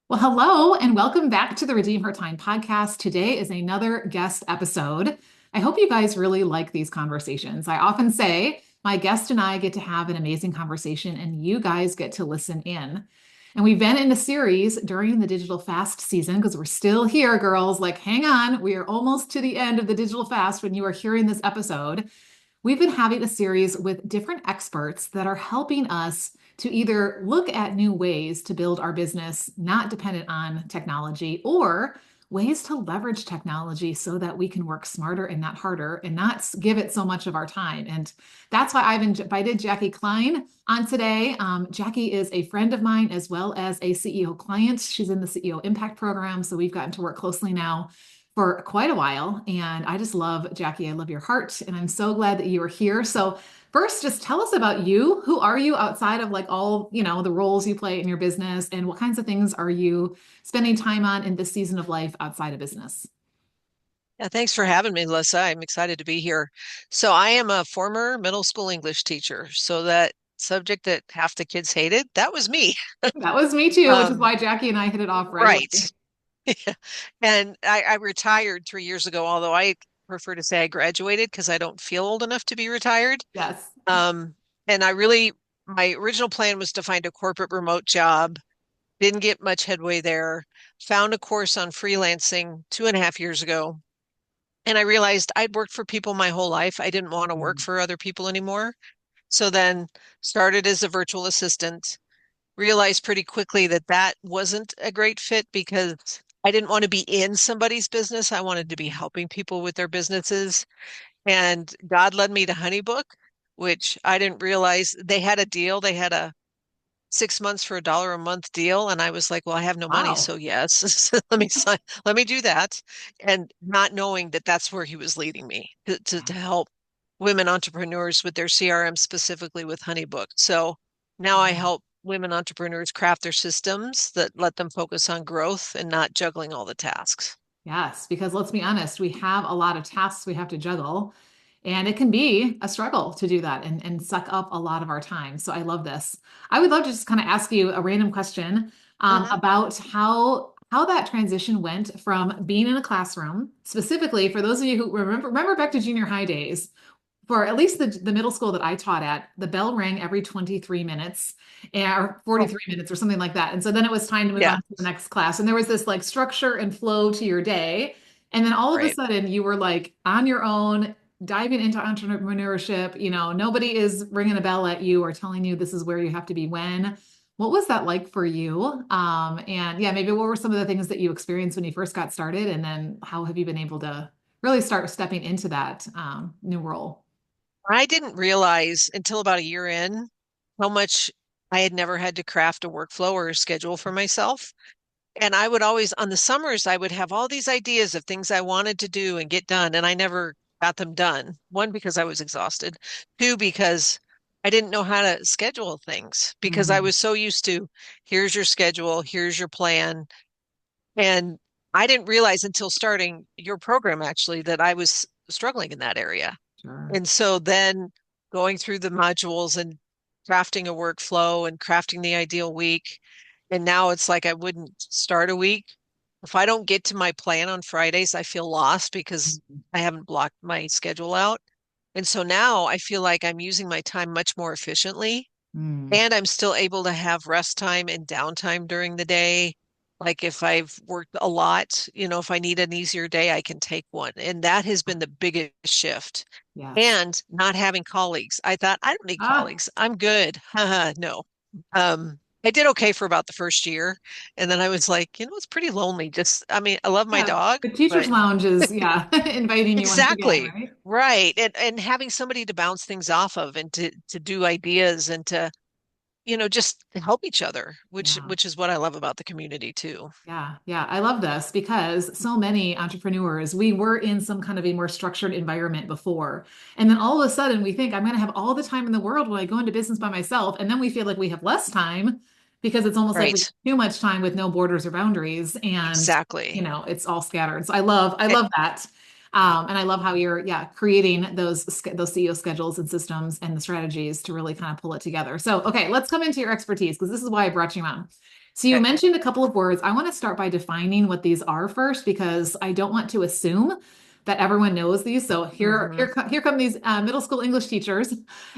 Well, hello and welcome back to the Redeem Her Time podcast. Today is another guest episode. I hope you guys really like these conversations. I often say my guest and I get to have an amazing conversation and you guys get to listen in. And we've been in a series during the digital fast season because we're still here, girls. Like, hang on, we are almost to the end of the digital fast when you are hearing this episode. We've been having a series with different experts that are helping us to either look at new ways to build our business not dependent on technology or ways to leverage technology so that we can work smarter and not harder and not give it so much of our time. And that's why I've invited Jackie Klein on today. Jackie is a friend of mine as well as a CEO client. She's in the CEO Impact Program. So we've gotten to work closely now for quite a while. And I just love Jackie. I love your heart. And I'm so glad that you are here. So first, just tell us about you. Who are you outside of like all, the roles you play in your business, and what kinds of things are you spending time on in this season of life outside of business? Yeah, thanks for having me, Lissa. I'm excited to be here. So I am a former middle school English teacher. So that subject that half the kids hated, that was me. That was me too, which is Um, why Jackie and I hit it off right right. away. And I retired 3 years ago, although I prefer to say I graduated because I don't feel old enough to be retired. Yes. Um, and my original plan was to find a corporate remote job. Didn't get much headway there. Found a course on freelancing 2.5 years ago. And I realized I'd worked for people my whole life. I didn't want to work Mm. for other people anymore. So then started as a virtual assistant, realized pretty quickly that that wasn't a great fit because I didn't want to be in somebody's business. I wanted to be helping people with their businesses. And God led me to HoneyBook, which I didn't realize they had a deal. They had a 6 months for $1 a month deal. And I was like, well, I have no money. Wow. So yes, so let me do that. And not knowing that that's where he was leading me to help women entrepreneurs with their CRM, specifically with HoneyBook. So now I help women entrepreneurs craft their systems that let them focus on growth and not juggling all the tasks. Yes, because let's be honest, we have a lot of tasks we have to juggle, and it can be a struggle to do that and suck up a lot of our time. So I love this. I would love to just kind of ask you a random question Hmm. about how that transition went from being in a classroom, specifically for those of you who remember back to junior high days, for at least the middle school that I taught at, the bell rang every 23 minutes or Oh, 43 minutes or something like that. And so then it was time to move on yeah, to the next class. And there was this like structure and flow to your day. And then all of a right. sudden you were like on your own, diving into entrepreneurship. Nobody is ringing a bell at you or telling you this is where you have to be when. What was that like for you? And yeah, maybe what were some of the things that you experienced when you first got started? And then how have you been able to really start stepping into that new role? I didn't realize until about a year in how much I had never had to craft a workflow or a schedule for myself. And I would always, on the summers, I would have all these ideas of things I wanted to do and get done, and I never got them done. One, because I was exhausted. Two, because I didn't know how to schedule things because I Mm. was so used to here's your schedule, here's your plan. And I didn't realize until starting your program actually that I was struggling in that area. Sure. And so then going through the modules and crafting a workflow and crafting the ideal week. And now it's like I wouldn't start a week. If I don't get to my plan on Fridays, I feel lost because I haven't blocked my schedule out. And so now I feel like I'm using my time much more efficiently Mm. and I'm still able to have rest time and downtime during the day. Like if I've worked a lot, if I need an easier day, I can take one. And that has been the biggest shift. Yes. And not having colleagues. I thought, I don't need Ah, colleagues. I'm good. No. I did okay for about the first year. And then I was like, it's pretty lonely. I mean, I love my yeah. dog, The teacher's but lounge is, yeah, inviting you once again, exactly. right? Right. And having somebody to bounce things off of and to do ideas and to, just help each other, which Yeah. which is what I love about the community too. Yeah. Yeah. I love this because so many entrepreneurs, we were in some kind of a more structured environment before. And then all of a sudden we think I'm going to have all the time in the world when I go into business by myself. And then we feel like we have less time because it's almost like we have Right. too much time with no borders or boundaries. And, Exactly. it's all scattered. So I Eh, love that. And I love how you're, yeah, creating those CEO schedules and systems and the strategies to really kind of pull it together. So, okay, let's come into your expertise because this is why I brought you on. So you Okay. mentioned a couple of words. I want to start by defining what these are first because I don't want to assume that everyone knows these. So Hmm. here come these middle school English teachers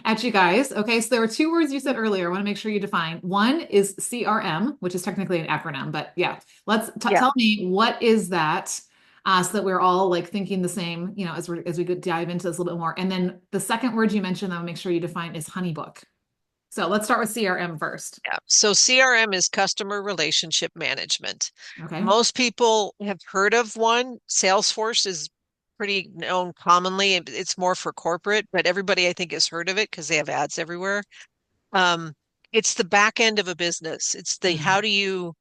at you guys. Okay, so there were two words you said earlier. I want to make sure you define. One is CRM, which is technically an acronym, but yeah, let's Yeah. tell me what is that, so that we're all like thinking the same. As we dive into this a little bit more. And then the second word you mentioned, I'll make sure you define is honeybook. So let's start with CRM first. Yeah. So CRM is customer relationship management. Okay. Most people have heard of one. Salesforce is pretty known commonly. It's more for corporate, but everybody I think has heard of it because they have ads everywhere. Um, it's the back end of a business. It's the how Mm. do you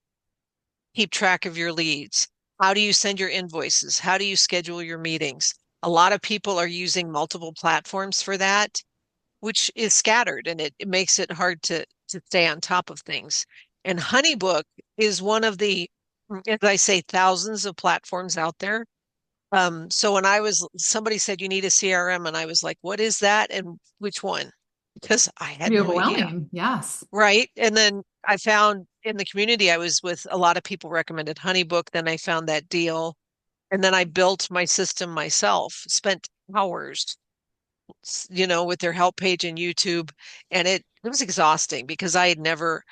keep track of your leads? How do you send your invoices? How do you schedule your meetings? A lot of people are using multiple platforms for that, which is scattered and it makes it hard to stay on top of things. And Honeybook is one of the, as I say, thousands of platforms out there. So when somebody said you need a CRM, and I was like, what is that and which one? Because I Can had be no idea. overwhelming. Yes. Right. And then I found in the community I was with a lot of people recommended Honeybook. Then I found that deal. And then I built my system myself, spent hours with their help page in YouTube. And it was exhausting because I had never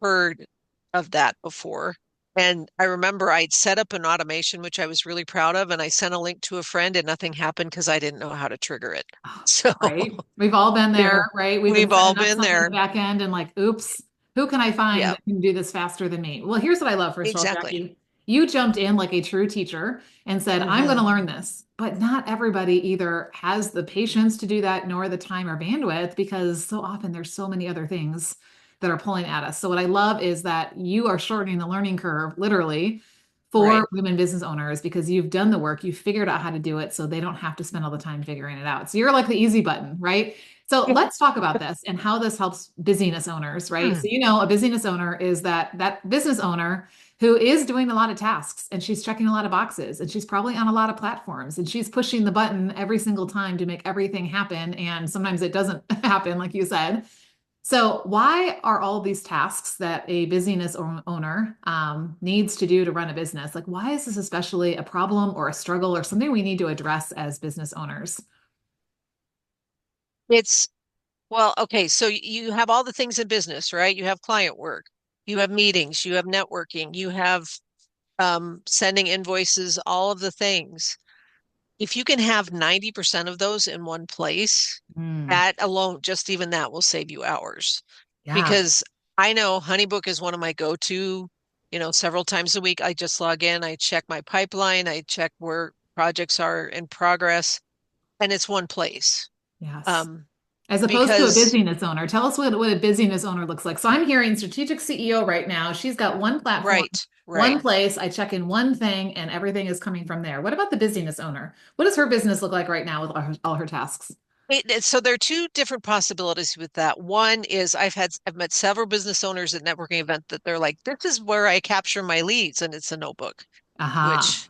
heard of that before. And I remember I'd set up an automation, which I was really proud of, and I sent a link to a friend and nothing happened because I didn't know how to trigger it. So, Right. We've all been yeah, there, right? We've been we've all setting up been something in the there. back end and like, oops, who can I find Yeah, that can do this faster than me? Well, here's what I love, first of all, exactly. Jackie. You jumped in like a true teacher and said, I'm going Hmm. to learn this. But not everybody either has the patience to do that nor the time or bandwidth because so often there's so many other things that are pulling at us. So what I love is that you are shortening the learning curve, literally, for Right. women business owners because you've done the work, you've figured out how to do it so they don't have to spend all the time figuring it out. So you're like the easy button, right? So Yeah. let's talk about this and how this helps busyness owners, right? So a busyness owner is that business owner who is doing a lot of tasks and she's checking a lot of boxes and she's probably on a lot of platforms and she's pushing the button every single time to make everything happen and sometimes it doesn't happen like you said. So, why are all these tasks that a owner needs to do to run a business? Like, why is this especially a problem or a struggle or something we need to address as business owners? It's Well, okay, so you have all the things in business, right? You have client work, you have meetings, you have networking, you have sending invoices, all of the things. If you can have 90% of those in one place, Mm, that alone, just even that will save you hours. yeah, Because I know HoneyBook is one of my go-to, several times a week. I just log in, I check my pipeline, I check where projects are in progress, and it's one place. yes. Um, As opposed to a because busyness owner, tell us what a busyness owner looks like. So I'm hearing strategic CEO right now. She's got one platform, Right, right. one place. I check in one thing, and everything is coming from there. What about the busyness owner? What does her business look like right now with all her tasks? So there are two different possibilities with that. One is I've met several business owners at networking event that they're like, this is where I capture my leads, and it's a notebook, Aha, which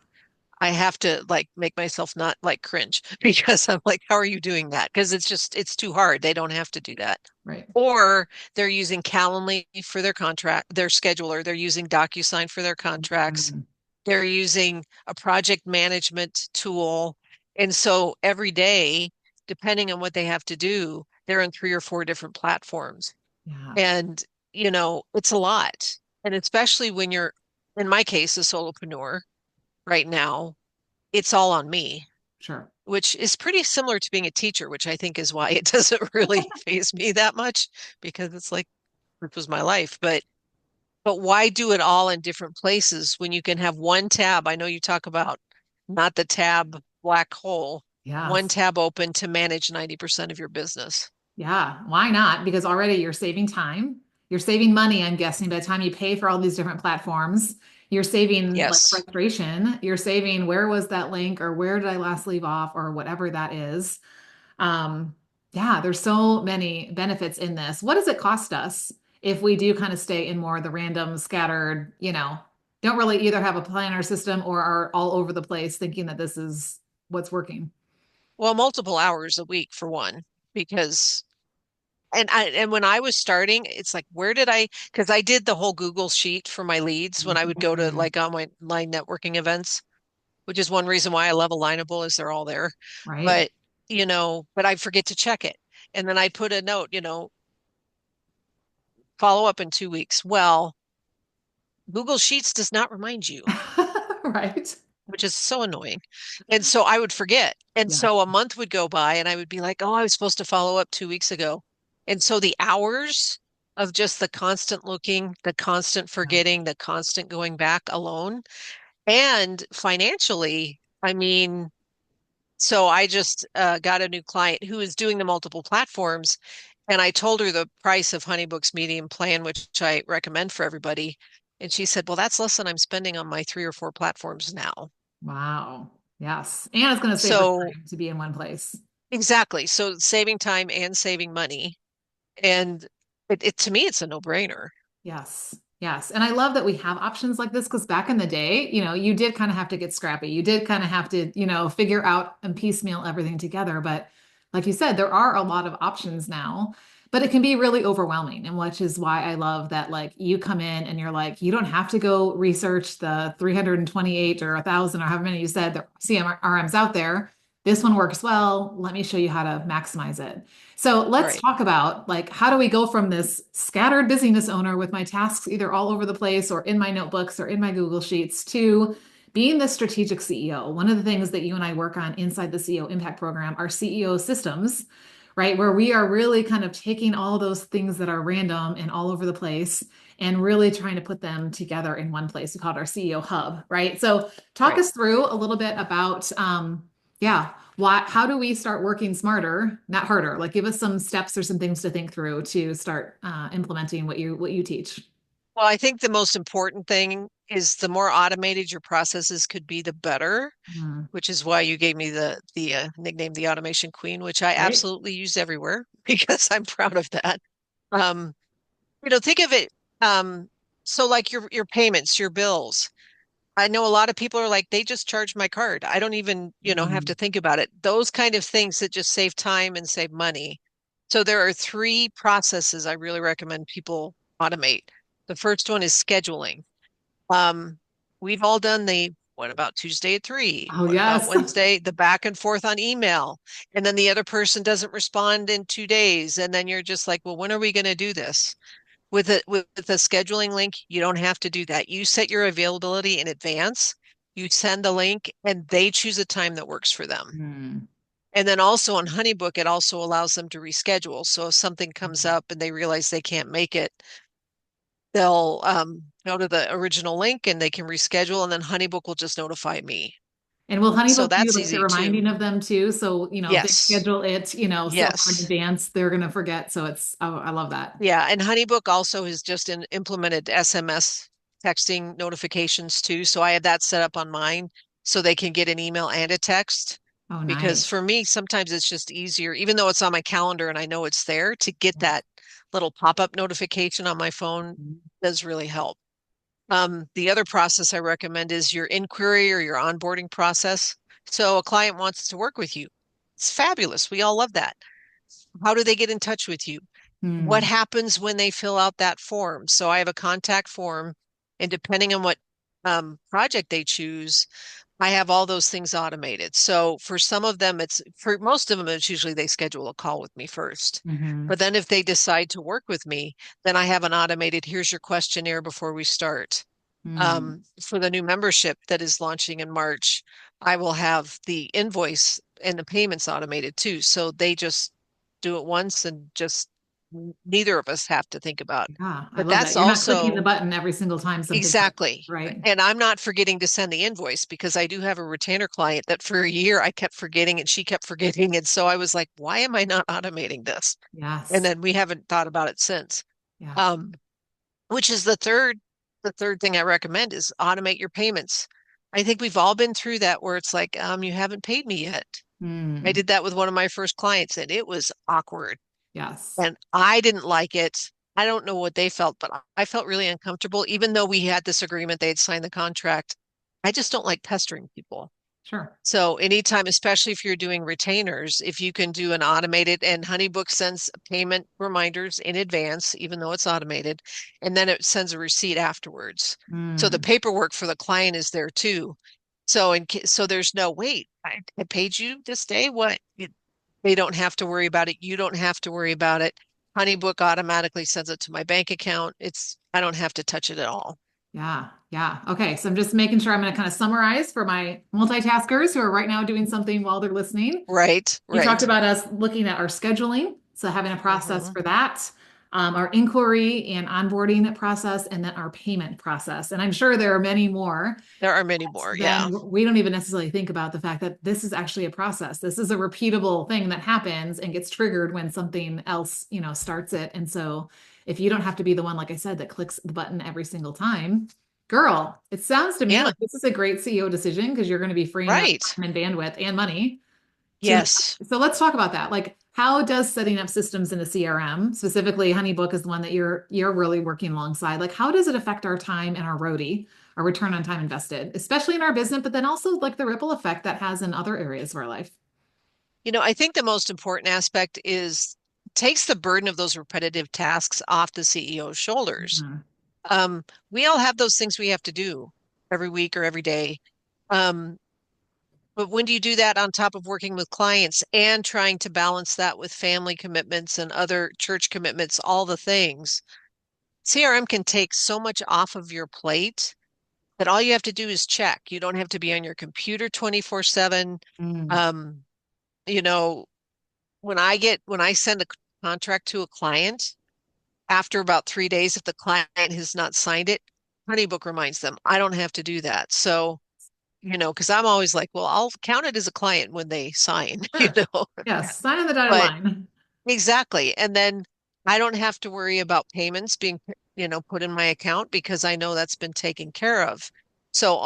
I have to like make myself not like cringe because I'm like, how are you doing that? Because it's too hard. They don't have to do that. right. Or they're using Calendly for their contract, their scheduler. They're using DocuSign for their contracts. Mm, They're using a project management tool. And so every day, depending on what they have to do, they're in three or four different platforms. yeah, And, it's a lot. And especially when you're, in my case, a solopreneur right now, it's all on me, sure. which is pretty similar to being a teacher, which I think is why it doesn't really phase me that much because it's like, this was my life. But why do it all in different places when you can have one tab? I know you talk about not the tab black hole, one Yes. tab open to manage 90% of your business. Yeah, why not? Because already you're saving time. You're saving money, I'm guessing, by the time you pay for all these different platforms. You're saving like Yes. frustration. You're saving where was that link or where did I last leave off or whatever that is. Um, yeah, there's so many benefits in this. What does it cost us if we do kind of stay in more of the random, scattered, don't really either have a plan or system or are all over the place thinking that this is what's working? Well, multiple hours a week for one, because And when I was starting, it's like, where did I, because I did the whole Google sheet for my leads when I would go to Mhm. like online networking events, which is one reason why I love Alignable is they're all there. Right. But, but I forget to check it. And then I put a note, follow up in 2 weeks. Well, Google Sheets does not remind you, Right. which is so annoying. And so I would forget. And Yeah. so a month would go by and I would be like, oh, I was supposed to follow up 2 weeks ago. And so the hours of just the constant looking, the constant Yeah. forgetting, the constant going back alone, and financially, I mean, so I just got a new client who is doing the multiple platforms. And I told her the price of HoneyBook's medium plan, which I recommend for everybody. And she said, well, that's less than I'm spending on my 3 or 4 platforms now. Wow. Yes. And it's going to save her So time to be in one place. exactly. So saving time and saving money. And to me, it's a no-brainer. Yes. Yes. And I love that we have options like this because back in the day, you did kind of have to get scrappy. You did kind of have to, figure out and piecemeal everything together. But like you said, there are a lot of options now, but it can be really overwhelming. And which is why I love that, like, you come in and you're like, you don't have to go research the 328 or 1,000 or however many you said the CMRMs out there. This one works well. Let me show you how to maximize it. So let's Right. talk about, like, how do we go from this scattered busyness owner with my tasks either all over the place or in my notebooks or in my Google Sheets to being the strategic CEO? One of the things that you and I work on inside the CEO Impact Program are CEO systems, right? Where we are really kind of taking all those things that are random and all over the place and really trying to put them together in one place. We call it our CEO hub, right? So talk Right. us through a little bit about, yeah, how do we start working smarter, not harder? Like, give us some steps or some things to think through to start implementing what you teach. Well, I think the most important thing is the more automated your processes could be, the better, Mm, which is why you gave me the nickname, the Automation Queen, which I right? absolutely use everywhere because I'm proud of that. Um, think of it, um, so like your payments, your bills. I know a lot of people are like, they just charge my card. I don't even, have to Mm, think about it. Those kind of things that just save time and save money. So there are 3 processes I really recommend people automate. The first one is scheduling. Um, we've all done the what about Tuesday at 3? oh, What about yes. Wednesday? The back and forth on email. And then the other person doesn't respond in 2 days. And then you're just like, well, when are we going to do this? With a scheduling link, you don't have to do that. You set your availability in advance. You send the link and they choose a time that works for them. Mm, And then also on HoneyBook, it also allows them to reschedule. So if something comes up and they realize they can't make it, they'll go to the original link and they can reschedule, and then HoneyBook will just notify me. and will So HoneyBook do that's like the easy too. reminding of them too? So, if they Yes. schedule it, so far in Yes. advance, they're going to forget. So oh, I love that. Yeah, and HoneyBook also has just implemented SMS texting notifications too. So I have that set up on mine so they can get an email and a text. Oh, Because nice. for me, sometimes it's just easier, even though it's on my calendar and I know it's there, to get Yes. that little pop-up notification on my phone does really help. The other process I recommend is your inquiry or your onboarding process. So a client wants to work with you. It's fabulous. We all love that. How do they get in touch with you? What Hmm. happens when they fill out that form? So I have a contact form, and depending on what project they choose, I have all those things automated. So for some of them, for most of them, it's usually they schedule a call with me first. Hmm. But then if they decide to work with me, then I have an automated, here's your questionnaire before we start. Hmm. For the new membership that is launching in March, I will have the invoice and the payments automated too. So they just do it once and just neither of us have to think about. Yeah, I But love that. that's You're not clicking the also button every single time something happens, exactly. right? And I'm not forgetting to send the invoice because I do have a retainer client that for a year I kept forgetting and she kept forgetting. And so I was like, why am I not automating this? And Yes. then we haven't thought about it since. Yeah. Um, which is the third thing I recommend is automate your payments. I think we've all been through that where it's like, you haven't paid me yet. I Hmm. did that with one of my first clients and it was awkward Yes. and I didn't like it. I don't know what they felt, but I felt really uncomfortable, even though we had this agreement, they had signed the contract. I just don't like pestering people. Sure. So anytime, especially if you're doing retainers, if you can do an automated, and HoneyBook sends payment reminders in advance, even though it's automated, and then it sends a receipt afterwards. So the Mm, paperwork for the client is there too. So there's no wait. I paid you this day. What? They don't have to worry about it. You don't have to worry about it. HoneyBook automatically sends it to my bank account. I don't have to touch it at all. yeah. Yeah. Okay. So I'm just making sure I'm going to kind of summarize for my multitaskers who are right now doing something while they're listening. Right, You talked right. about us looking at our scheduling, so having a process Hmm. for that, our inquiry and onboarding process, and then our payment process. And I'm sure there are many more. There are many more. Yeah. Then we don't even necessarily think about the fact that this is actually a process. This is a repeatable thing that happens and gets triggered when something else, starts it. And so if you don't have to be the one, like I said, that clicks the button every single time, girl, it sounds to me Yeah. like this is a great CEO decision because you're going to be freeing up Right. time and bandwidth and money to Yes. so let's talk about that. Like, how does setting up systems in a CRM, specifically HoneyBook is the one that you're really working alongside. Like, how does it affect our time and our RODI, our return on time invested, especially in our business, but then also like the ripple effect that has in other areas of our life? I think the most important aspect is takes the burden of those repetitive tasks off the CEO's shoulders. Mhm. Um, we all have those things we have to do every week or every day. Um, but when do you do that on top of working with clients and trying to balance that with family commitments and other church commitments, all the things? CRM can take so much off of your plate that all you have to do is check. You don't have to be on your computer 24/7. Mm, Um, you know, when I send a contract to a client, after about 3 days, if the client has not signed it, HoneyBook reminds them. I don't have to do that. So, because I'm always like, well, I'll count it as a client when they sign, sure. Yes. Sign on the dotted But line. exactly. And then I don't have to worry about payments being, put in my account because I know that's been taken care of. So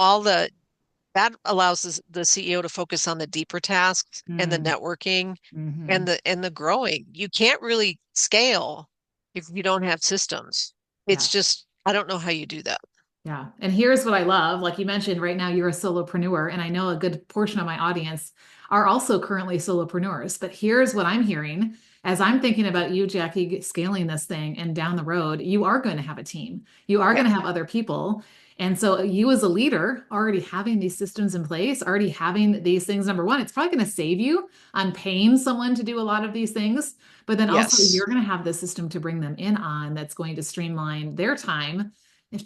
that allows the CEO to focus on the deeper tasks and the Mm, networking hmm and the growing. You can't really scale if you don't have systems. It's Yes. just, I don't know how you do that. Yeah. And here's what I love. Like you mentioned, right now you're a solopreneur, and I know a good portion of my audience are also currently solopreneurs. But here's what I'm hearing as I'm thinking about you, Jackie, scaling this thing and down the road, you are going to have a team. You are Yeah. going to have other people. And so you as a leader, already having these systems in place, already having these things, number one, it's probably going to save you on paying someone to do a lot of these things. But then also Yes. you're going to have the system to bring them in on that's going to streamline their time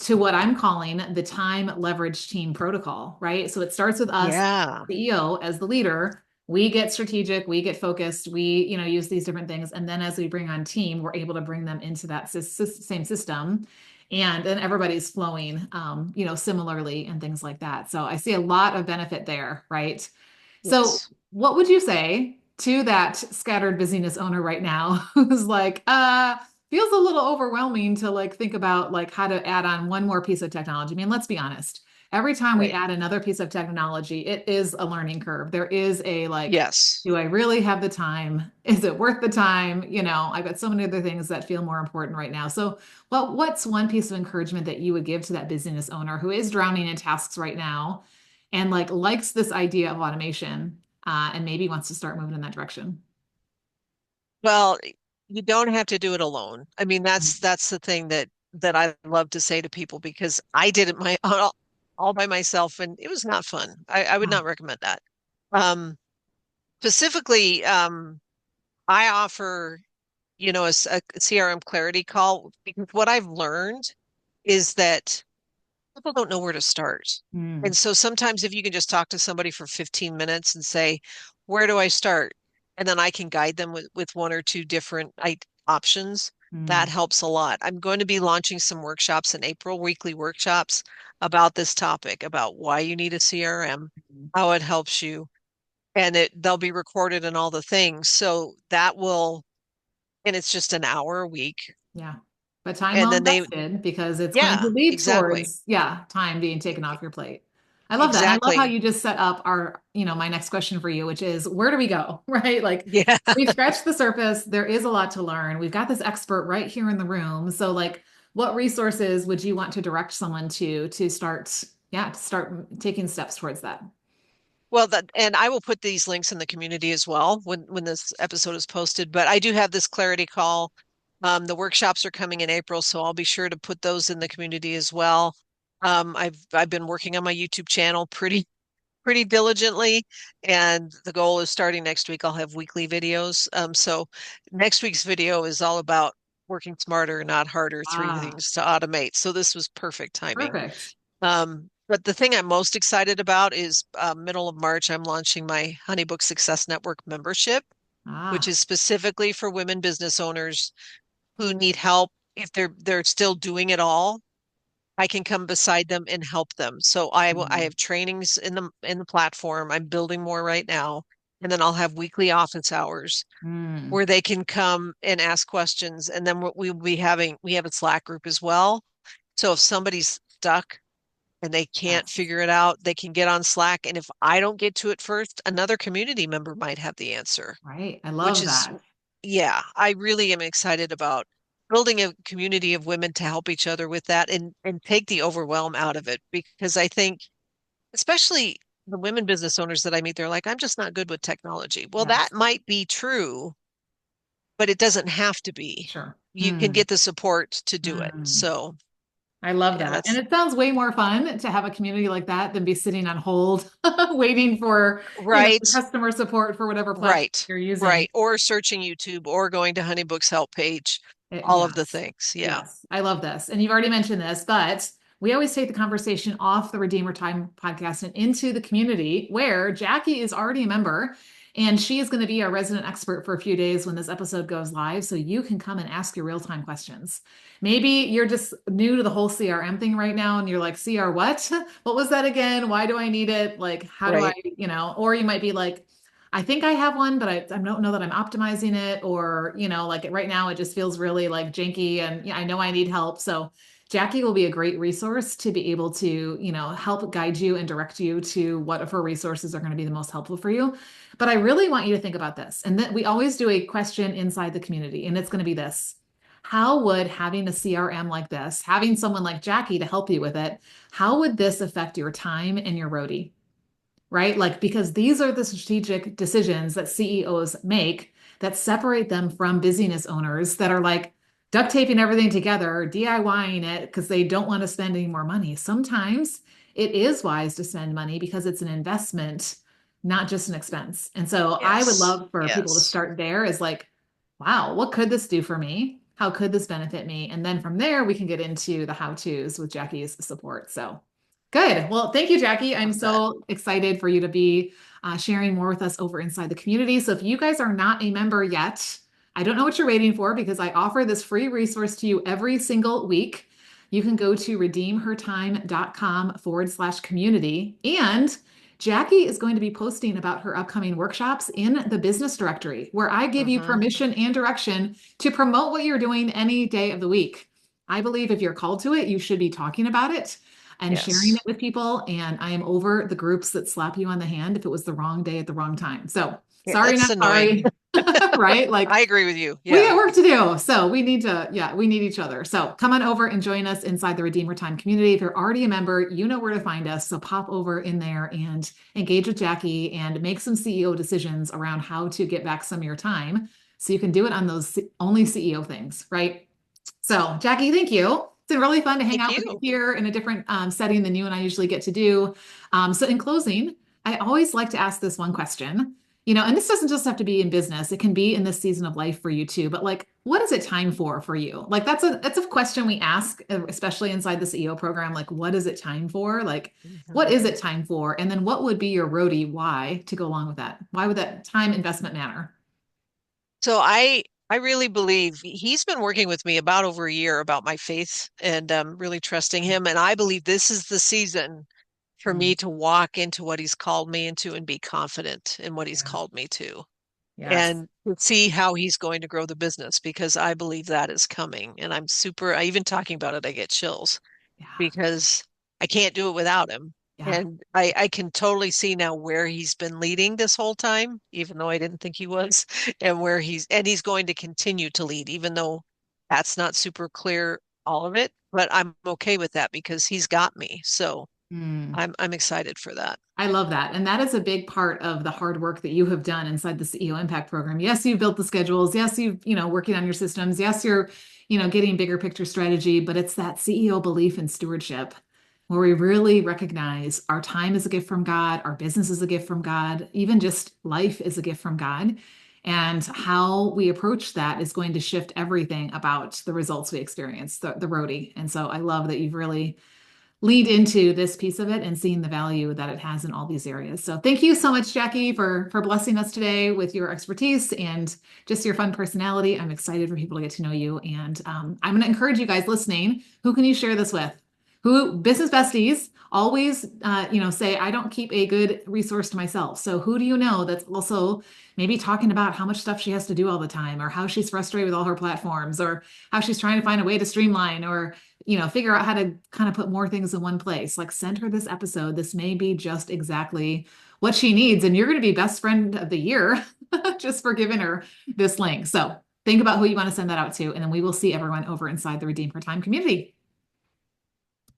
to what I'm calling the time leverage team protocol, right? So it starts with us, Yeah. CEO, as the leader. We get strategic, we get focused, we, use these different things. And then as we bring on team, we're able to bring them into that same system. And then everybody's flowing, similarly and things like that. So I see a lot of benefit there, right? So Yes. what would you say to that scattered busyness owner right now who's like, feels a little overwhelming to like think about like how to add on one more piece of technology. I mean, let's be honest. Every time we Right. add another piece of technology, it is a learning curve. There is a like, Yes. do I really have the time? Is it worth the time? I've got so many other things that feel more important right now. So, well, what's one piece of encouragement that you would give to that business owner who is drowning in tasks right now and like likes this idea of automation and maybe wants to start moving in that direction? Well, you don't have to do it alone. I mean, that's the thing that I love to say to people because I did it all by myself and it was not fun. I would Yeah. not recommend that. Um, Specifically, I offer, a CRM clarity call because what I've learned is that people don't know where to start. Mm, And so sometimes if you can just talk to somebody for 15 minutes and say, where do I start? And then I can guide them with one or two different options. That mm, helps a lot. I'm going to be launching some workshops in April, weekly workshops about this topic, about why you need a CRM, mm. how it helps you, and they'll be recorded and all the things. So that will, and it's just an hour a week. Yeah. But time And well then invested because it's going to yeah, lead exactly. towards, yeah, time being taken off your plate. I love that. And I love how Exactly. you just set up my next question for you, which is where do we go? Right? Like Yeah. we've scratched the surface. There is a lot to learn. We've got this expert right here in the room. So like what resources would you want to direct someone to start, yeah, to start taking steps towards that? Well, that and I will put these links in the community as well when this episode is posted. But I do have this clarity call. The workshops are coming in April, so I'll be sure to put those in the community as well. I've been working on my YouTube channel pretty diligently, and the goal is starting next week. I'll have weekly videos. So next week's video is all about working smarter, not harder, three Ah, things to automate. So this was perfect timing. perfect. But the thing I'm most excited about is middle of March, I'm launching my HoneyBook Success Network membership, which Ah, is specifically for women business owners who need help. If they're still doing it all, I can come beside them and help them. So I mm, have trainings in the platform. I'm building more right now, and then I'll have weekly office hours mm, where they can come and ask questions. And then what we'll be having, we have a Slack group as well. So if somebody's stuck and they can't yes, figure it out, they can get on Slack. And if I don't get to it first, another community member might have the answer, right. I which love is, that. yeah, I really am excited about building a community of women to help each other with that and take the overwhelm out of it. Because I think, especially the women business owners that I meet, they're like, I'm just not good with technology. Well, Yes, that might be true, but it doesn't have to be. sure. You can Mm, get the support to do it. mm. So, I love yeah, that. And that's it sounds way more fun to have a community like that than be sitting on hold waiting for, right. customer support for whatever platform Right, you're using. right. Or searching YouTube or going to Honeybook's help page, all of the Yes. things. Yeah. Yes. I love this. And you've already mentioned this, but we always take the conversation off the Redeemer Time podcast and into the community where Jackie is already a member and she is going to be our resident expert for a few days when this episode goes live. So you can come and ask your real-time questions. Maybe you're just new to the whole CRM thing right now and you're like, CR what? What was that again? Why do I need it? Like, how do I, Right. or you might be like, I think I have one, but I don't know that I'm optimizing it. Or, like right now it just feels really like janky and I know I need help. So Jackie will be a great resource to be able to, help guide you and direct you to what of her resources are going to be the most helpful for you. But I really want you to think about this. And then we always do a question inside the community, and it's going to be this. How would having a CRM like this, having someone like Jackie to help you with it, how would this affect your time and your roadie? Right? Like, because these are the strategic decisions that CEOs make that separate them from busyness owners that are like duct taping everything together, DIYing it because they don't want to spend any more money. Sometimes it is wise to spend money because it's an investment, not just an expense. And so I would Yes. love for people to Yes. start there as like, wow, what could this do for me? How could this benefit me? And then from there, we can get into the how to's with Jackie's support. So good. Well, thank you, Jackie. I'm Love that. so excited for you to be sharing more with us over inside the community. So if you guys are not a member yet, I don't know what you're waiting for because I offer this free resource to you every single week. You can go to redeemhertime.com/community. And Jackie is going to be posting about her upcoming workshops in the business directory, where I give you Hmm. permission and direction to promote what you're doing any day of the week. I believe if you're called to it, you should be talking about it and sharing it Yes. with people. And I am over the groups that slap you on the hand if it was the wrong day at the wrong time. So Yeah, sorry, that's not annoying. sorry. Right? Like I agree with you. we Yeah. got work to do. So we need to, yeah, we need each other. So come on over and join us inside the Redeemer Time community. If you're already a member, you know where to find us. So pop over in there and engage with Jackie and make some CEO decisions around how to get back some of your time so you can do it on those only CEO things, right? So, Jackie, thank you. It's been really fun to hang Thank out with you you. here in a different setting than you and I usually get to do. So, in closing, I always like to ask this one question, and this doesn't just have to be in business, it can be in this season of life for you too. But, like, what is it time for you? Like, that's a question we ask, especially inside the CEO program. Like, what is it time for? Like, what Mhm. is it time for? And then what would be your roadie why to go along with that? Why would that time investment matter? So I really believe he's been working with me about over a year about my faith and really trusting him. And I believe this is the season for Mm, me to walk into what he's called me into and be confident in what he's yeah. called me to. Yes. And to see how he's going to grow the business because I believe that is coming. And I even talking about it, I get chills Yeah. because I can't do it without him. Yeah. And I can totally see now where he's been leading this whole time, even though I didn't think he was, and he's going to continue to lead, even though that's not super clear, all of it. But I'm okay with that because he's got me. So Mm. I'm excited for that. I love that. And that is a big part of the hard work that you have done inside the CEO Impact Program. Yes, you've built the schedules. Yes, working on your systems. Yes, you're, getting bigger picture strategy, but it's that CEO belief and stewardship where we really recognize our time is a gift from God, our business is a gift from God, even just life is a gift from God. And how we approach that is going to shift everything about the results we experience, the roadie. And so I love that you've really lead into this piece of it and seeing the value that it has in all these areas. So thank you so much, Jackie, for blessing us today with your expertise and just your fun personality. I'm excited for people to get to know you. And I'm going to encourage you guys listening. Who can you share this with? Who business besties always, say, I don't keep a good resource to myself. So who do you know that's also maybe talking about how much stuff she has to do all the time, or how she's frustrated with all her platforms, or how she's trying to find a way to streamline, or figure out how to kind of put more things in one place. Like send her this episode. This may be just exactly what she needs. And you're going to be best friend of the year just for giving her this link. So think about who you want to send that out to. And then we will see everyone over inside the Redeem Her Time community.